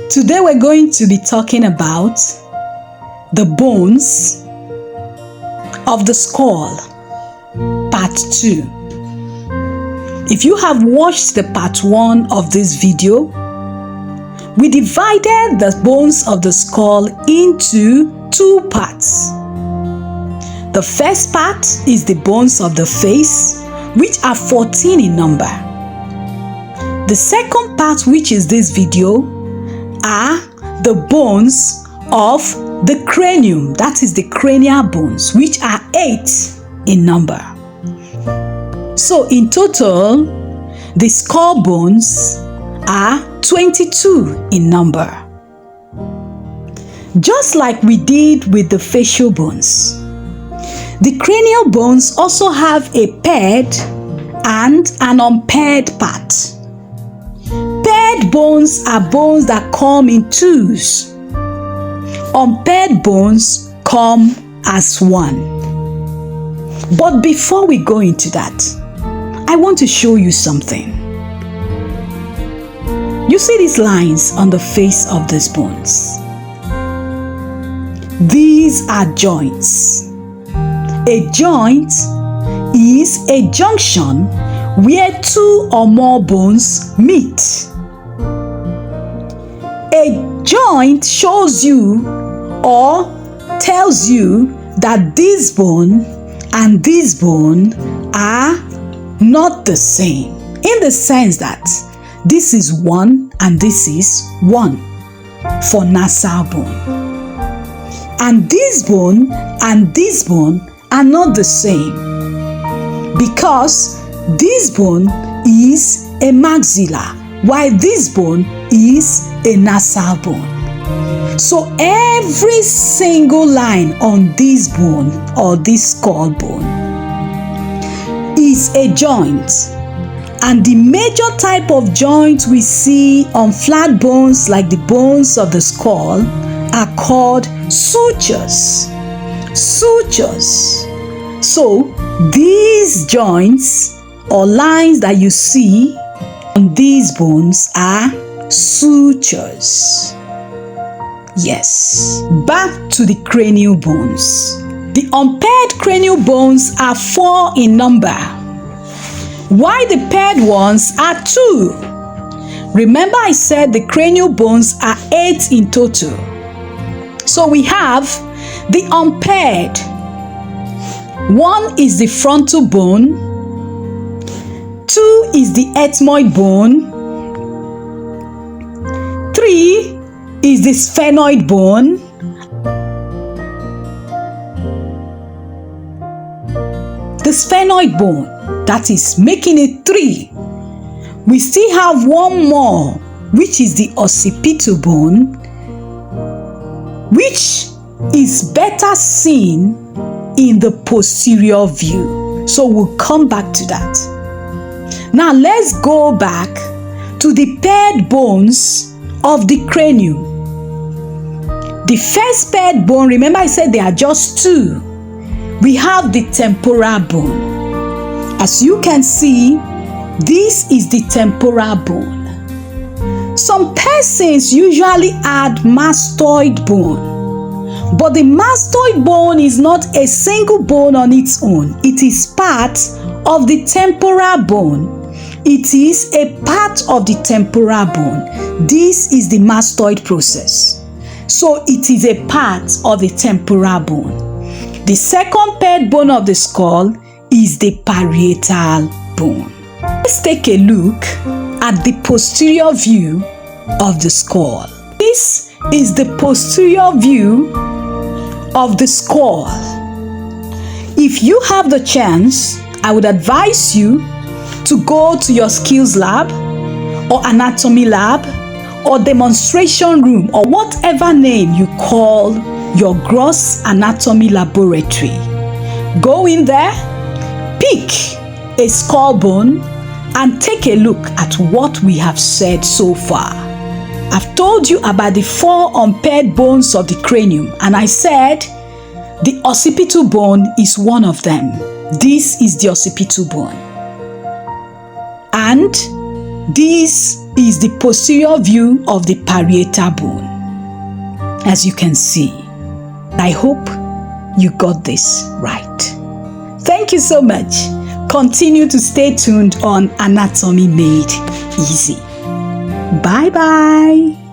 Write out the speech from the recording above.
Today we're going to be talking about the bones of the skull, part 2. If you have watched the part 1 of this video, we divided the bones of the skull into 2 parts. The first part is the bones of the face, which are 14 in number. The second part, which is this video, are the bones of the cranium, that is the cranial bones, which are 8 in number. So in total, the skull bones are 22 in number. Just like we did with the facial bones, the cranial bones also have a paired and an unpaired part. Paired bones are bones that come in twos. Unpaired bones come as one. But before we go into that, I want to show you something. You see these lines on the face of these bones? These are joints. A joint is a junction where 2 or more bones meet. A joint shows you or tells you that this bone and this bone are not the same, in the sense that this is 1 and this is 1 for nasal bone. And this bone and this bone are not the same, because this bone is a maxilla, while this bone is a nasal bone. So every single line on this bone or this skull bone is a joint. And the major type of joint we see on flat bones like the bones of the skull are called sutures. Sutures. So these joints or lines that you see on these bones are sutures. Yes. Back to the cranial bones. The unpaired cranial bones are 4 in number, while the paired ones are 2. Remember I said the cranial bones are 8 in total. So we have the unpaired. 1 is the frontal bone, 2 is the ethmoid bone, 3 is the sphenoid bone, the sphenoid bone, that is making it 3. We still have 1 more, which is the occipital bone, which is better seen in the posterior view. So we'll come back to that. Now let's go back to the paired bones of the cranium. The first paired bone, remember I said there are just 2. We have the temporal bone. As you can see, this is the temporal bone. Some persons usually add mastoid bone. But the mastoid bone is not a single bone on its own. It is part of the temporal bone. It is a part of the temporal bone. This is the mastoid process. So it is a part of the temporal bone. The second paired bone of the skull is the parietal bone. Let's take a look at the posterior view of the skull. This is the posterior view of the skull. If you have the chance, I would advise you to go to your skills lab or anatomy lab or demonstration room or whatever name you call your gross anatomy laboratory. Go in there, pick a skull bone and take a look at what we have said so far. I've told you about the 4 unpaired bones of the cranium, and I said the occipital bone is one of them. This is the occipital bone. And this is the posterior view of the parietal bone. As you can see, I hope you got this right. Thank you so much. Continue to stay tuned on Anatomy Made Easy. Bye-bye.